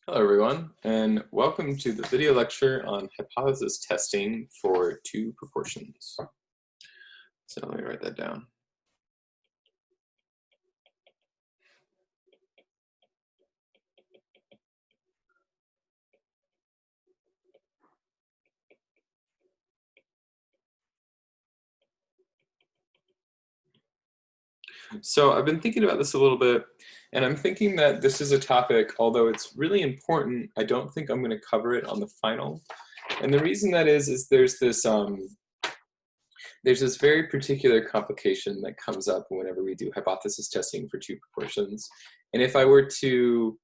Hello everyone, and welcome to the video lecture on hypothesis testing for two proportions. So let me write that down. So I've been thinking about this a little bit, and I'm thinking that this is a topic, although it's really important, I don't think I'm going to cover it on the final. And the reason that is there's this very particular complication that comes up whenever we do hypothesis testing for two proportions. And if I were to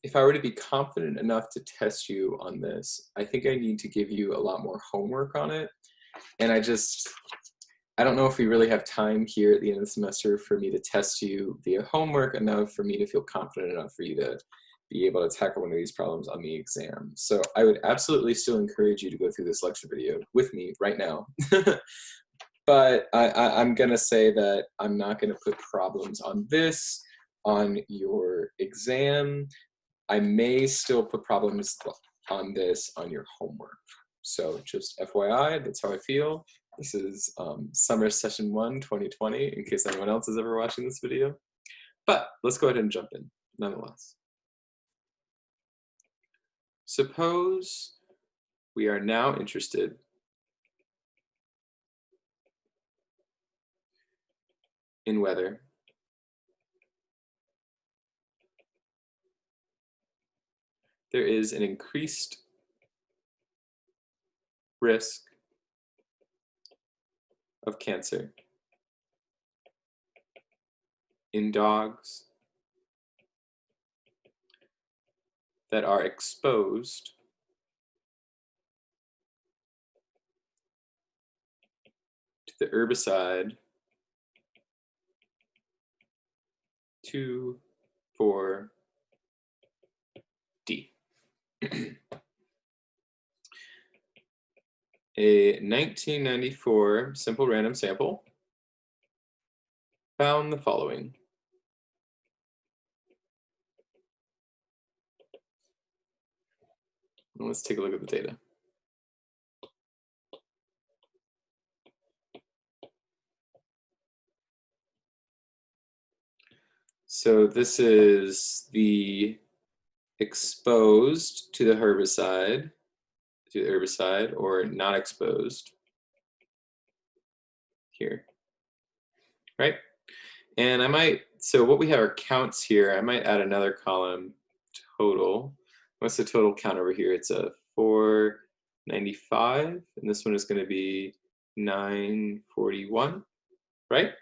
be confident enough to test you on this, I think I need to give you a lot more homework on it. And I don't know if we really have time here at the end of the semester for me to test you via homework enough for me to feel confident enough for you to be able to tackle one of these problems on the exam. So I would absolutely still encourage you to go through this lecture video with me right now. But I'm gonna say that I'm not gonna put problems on this on your exam. I may still put problems on this on your homework. So just FYI, that's how I feel. This is summer session 1, 2020, in case anyone else is ever watching this video. But let's go ahead and jump in, nonetheless. Suppose we are now interested in whether there is an increased risk of cancer in dogs that are exposed to the herbicide 2,4-D. A 1994 simple random sample found the following. Let's take a look at the data. So this is the exposed to the herbicide, or not exposed here, right? And so what we have are counts here. I might add another column, total. What's the total count over here? It's a 495, and this one is going to be 941, right?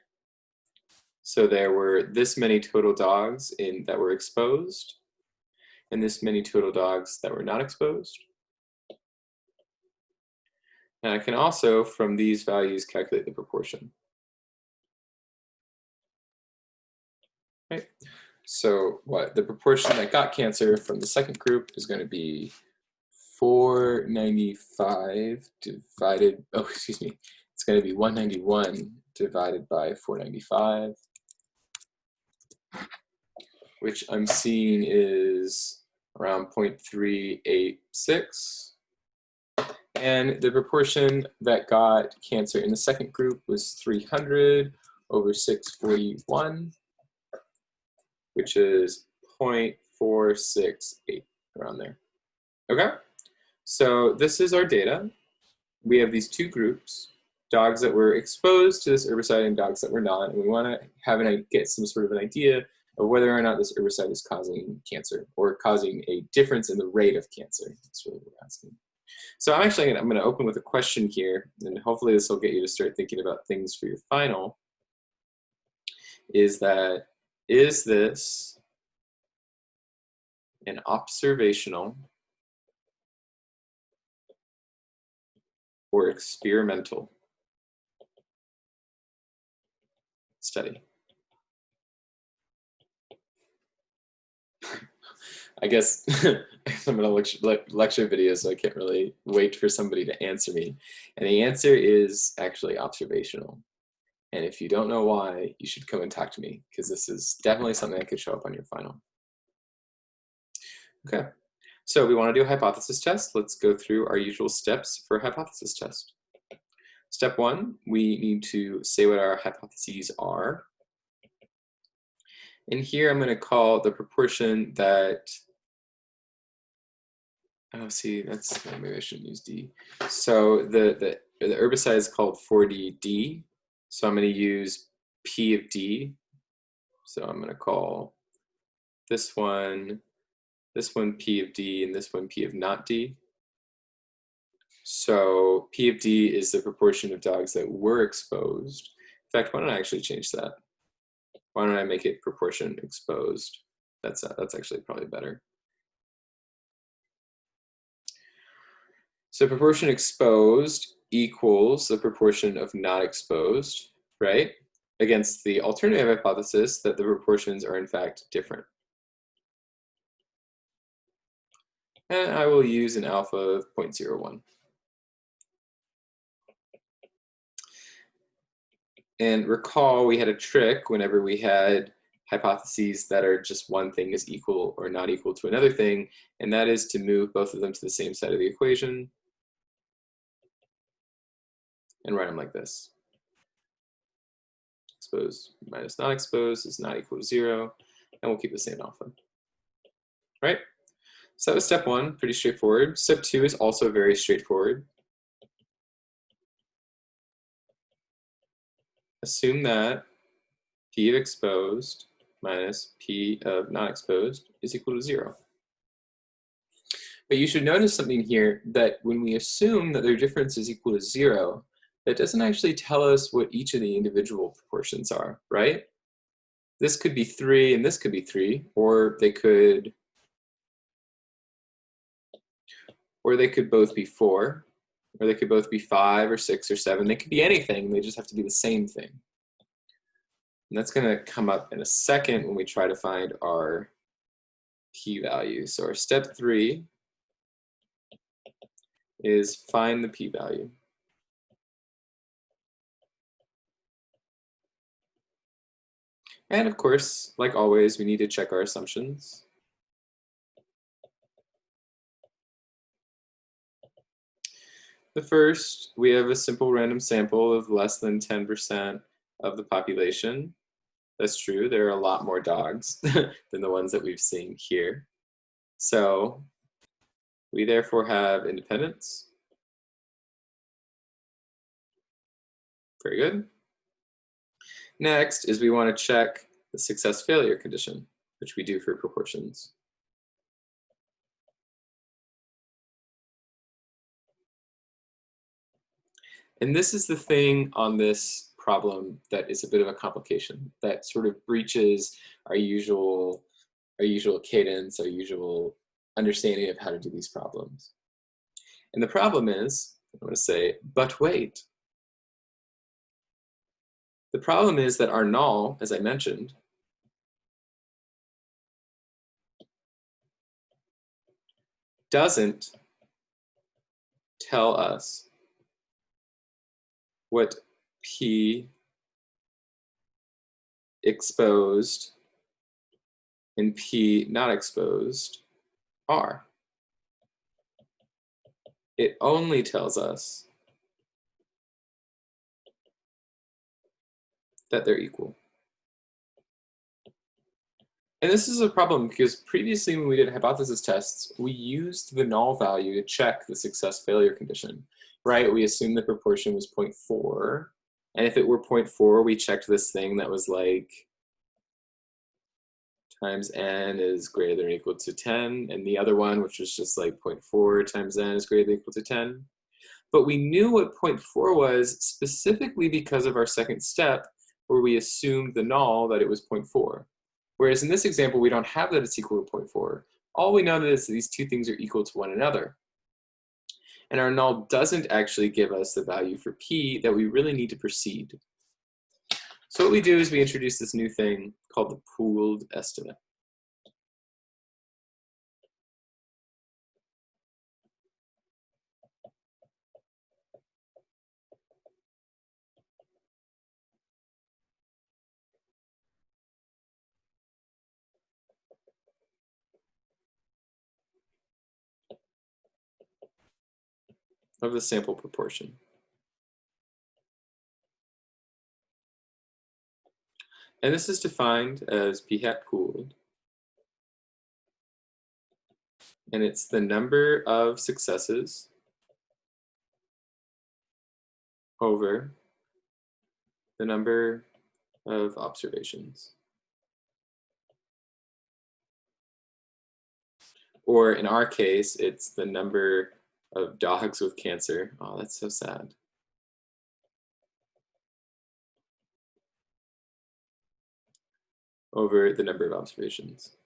So there were this many total dogs that were exposed, and this many total dogs that were not exposed. And I can also, from these values, calculate the proportion. Right? So the proportion that got cancer from the second group is going to be 495 divided, it's going to be 191 divided by 495, which I'm seeing is around 0.386. And the proportion that got cancer in the second group was 300 over 641, which is 0.468, around there. Okay, so this is our data. We have these two groups, dogs that were exposed to this herbicide and dogs that were not, and we want to get some sort of an idea of whether or not this herbicide is causing cancer or causing a difference in the rate of cancer. That's really what we're asking. So I'm going to open with a question here, and hopefully this will get you to start thinking about things for your final. Is this an observational or experimental study? I guess I'm going to lecture videos, so I can't really wait for somebody to answer me. And the answer is actually observational. And if you don't know why, you should come and talk to me, because this is definitely something that could show up on your final. Okay, so we want to do a hypothesis test. Let's go through our usual steps for a hypothesis test. Step one, we need to say what our hypotheses are. And here I'm going to call the proportion that, oh, see, that's, maybe I shouldn't use D. So the herbicide is called 4D. So I'm going to use P of D. So I'm going to call this one P of D, and this one P of not D. So P of D is the proportion of dogs that were exposed. In fact, why don't I actually change that? Why don't I make it proportion exposed? That's actually probably better. So proportion exposed equals the proportion of not exposed, right? Against the alternative hypothesis that the proportions are in fact different. And I will use an alpha of 0.01. And recall we had a trick whenever we had hypotheses that are just one thing is equal or not equal to another thing, and that is to move both of them to the same side of the equation and write them like this. Exposed minus not exposed is not equal to 0, and we'll keep the same alpha. Right? So that was step one, pretty straightforward. Step two is also very straightforward. Assume that P of exposed minus P of not exposed is equal to 0. But you should notice something here, that when we assume that their difference is equal to 0, that doesn't actually tell us what each of the individual proportions are, right? This could be 3 and this could be 3, or they could both be 4, or they could both be 5 or 6 or 7. They could be anything, they just have to be the same thing. And that's going to come up in a second when we try to find our p-value. So our step 3 is find the p-value. And of course, like always, we need to check our assumptions. The first, we have a simple random sample of less than 10% of the population. That's true, there are a lot more dogs than the ones that we've seen here. So we therefore have independence. Very good. Next is we want to check the success-failure condition, which we do for proportions. And this is the thing on this problem that is a bit of a complication, that sort of breaches our usual cadence, our usual understanding of how to do these problems. And the problem is, I'm going to say, but wait. The problem is that our null, as I mentioned, doesn't tell us what P exposed and P not exposed are. It only tells us that they're equal. And this is a problem because previously when we did hypothesis tests, we used the null value to check the success-failure condition, right? We assumed the proportion was 0.4. And if it were 0.4, we checked this thing that was like times n is greater than or equal to 10. And the other one, which was just like 0.4 times n is greater than or equal to 10. But we knew what 0.4 was specifically because of our second step, where we assumed the null that it was 0.4. Whereas in this example, we don't have that it's equal to 0.4. All we know is that these two things are equal to one another. And our null doesn't actually give us the value for p that we really need to proceed. So what we do is we introduce this new thing called the pooled estimate. of the sample proportion. And this is defined as p hat pooled. And it's the number of successes over the number of observations. Or in our case, it's the number of dogs with cancer. Oh, that's so sad. Over the number of observations.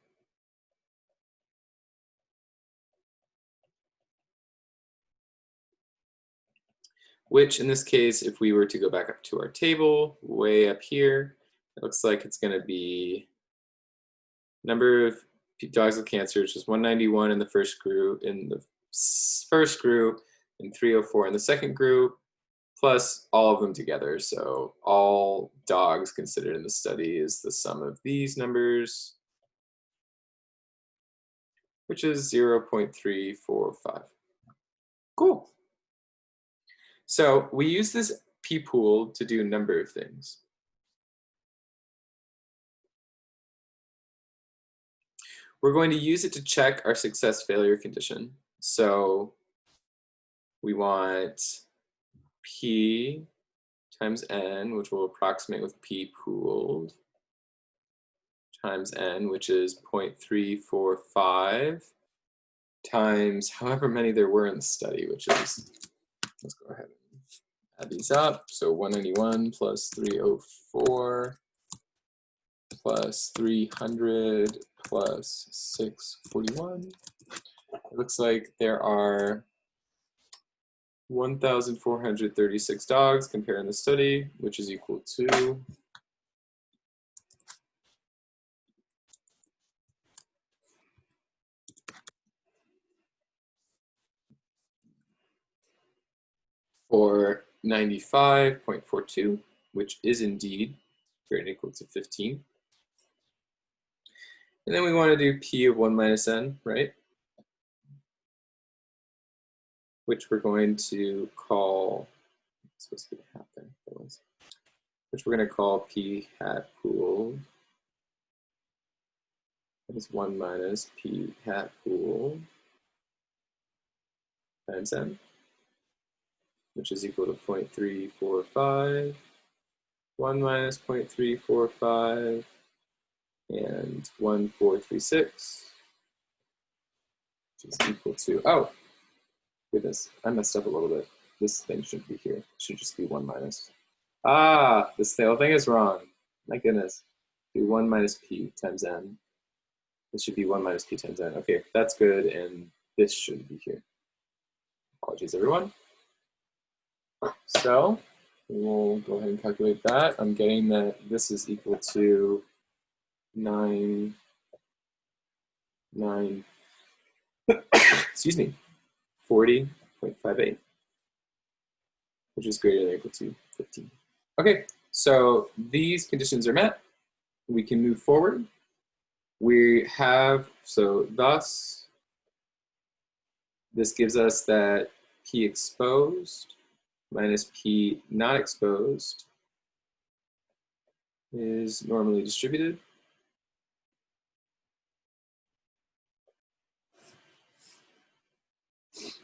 Which in this case, if we were to go back up to our table, way up here, it looks like it's going to be number of dogs with cancer, which is 191 in the first group, and 304 in the second group, plus all of them together. So all dogs considered in the study is the sum of these numbers, which is 0.345. Cool. So we use this p-pool to do a number of things. We're going to use it to check our success failure condition. So we want p times n, which will approximate with p pooled, times n, which is 0.345, times however many there were in the study, which is, let's go ahead and add these up. So 191 plus 304 plus 300 plus 641. It looks like there are 1,436 dogs compared in the study, which is equal to 495.42, which is indeed greater than or equal to 15. And then we want to do p of 1 minus n, right? Which we're going to call, it's supposed to be a hat there, which we're going to call p hat pooled. That is 1 minus p hat pooled times n, which is equal to 0.345, 1 minus 0.345, and 1436, which is equal to, oh, goodness, I messed up a little bit. This thing shouldn't be here. It should just be 1 minus. Ah, this whole thing is wrong. My goodness. Do 1 minus p times n. This should be 1 minus p times n. Okay, that's good, and this shouldn't be here. Apologies, everyone. So we'll go ahead and calculate that. I'm getting that this is equal to 9, excuse me, 40.58, which is greater than or equal to 15. Okay, so these conditions are met. We can move forward. We have, so thus, this gives us that p exposed minus p not exposed is normally distributed.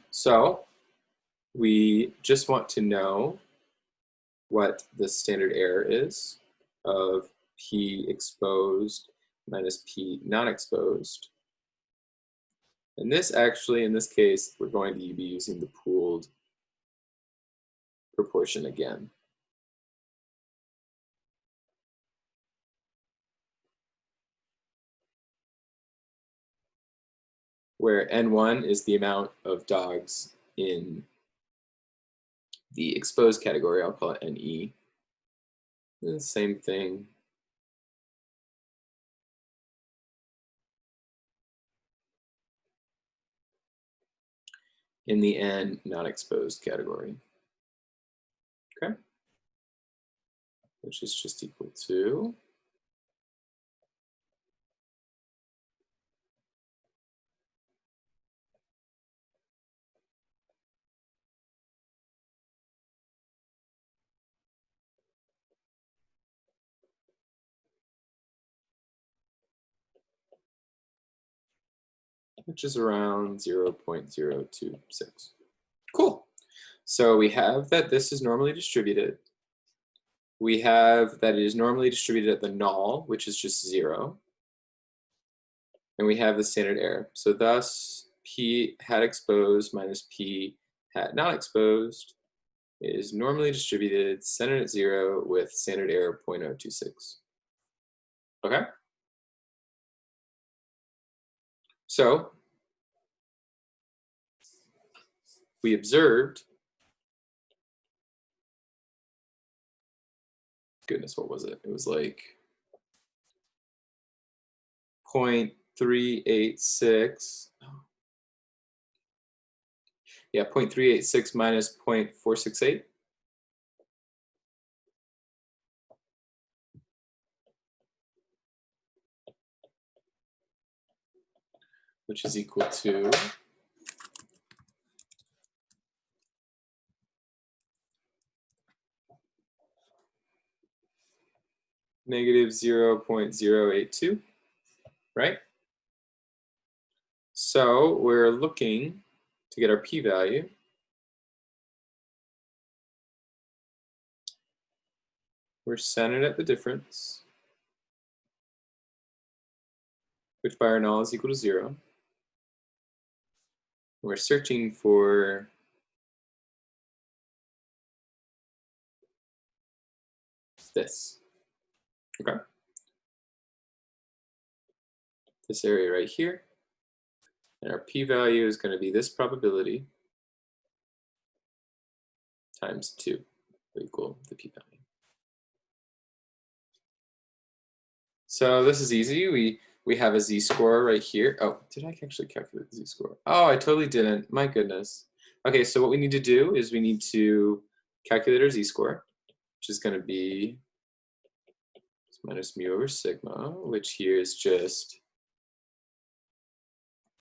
So we just want to know what the standard error is of p exposed minus p not exposed. And this actually, in this case, we're going to be using the pooled proportion again. Where N1 is the amount of dogs in the exposed category, I'll call it NE. And same thing. In the N not exposed category. Okay. Which is just equal to which is around 0.026. Cool. So we have that this is normally distributed. We have that it is normally distributed at the null, which is just 0. And we have the standard error. So thus, p hat exposed minus p hat not exposed is normally distributed, centered at 0 with standard error 0.026. Okay? So we observed, goodness, what was it? It was like 0.386. Yeah, 0.386 minus 0.468. Which is equal to negative 0.082, right? So we're looking to get our p-value. We're centered at the difference, which by our null is equal to 0. We're searching for this, okay? This area right here. And our p-value is going to be this probability times 2, equal the p-value. So this is easy. We have a z-score right here. Oh, did I actually calculate the z-score? Oh, I totally didn't. My goodness. Okay, so what we need to do is we need to calculate our z-score, which is going to be minus mu over sigma, which here is just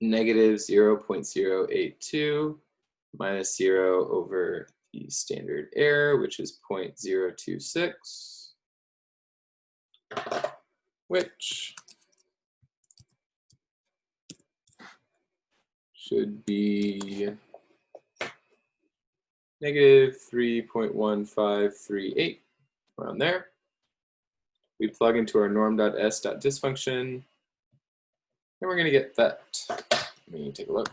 negative 0.082 minus 0 over the standard error, which is 0.026, which should be negative 3.1538, around there. We plug into our norm.s.dysfunction, and we're going to get that. Let me take a look.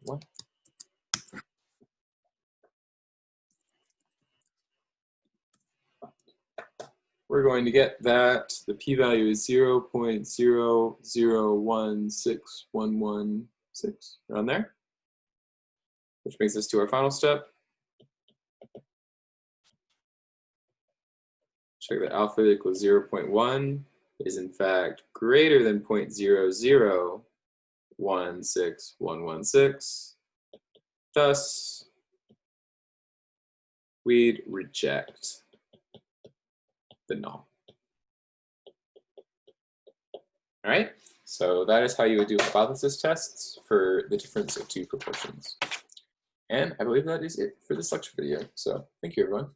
What? We're going to get that the p-value is 0.0016116, around there, which brings us to our final step. Check that alpha equals 0.1 is in fact greater than 0.0016116. Thus, we'd reject the null. All right, so that is how you would do hypothesis tests for the difference of two proportions. And I believe that is it for this lecture video. So thank you, everyone.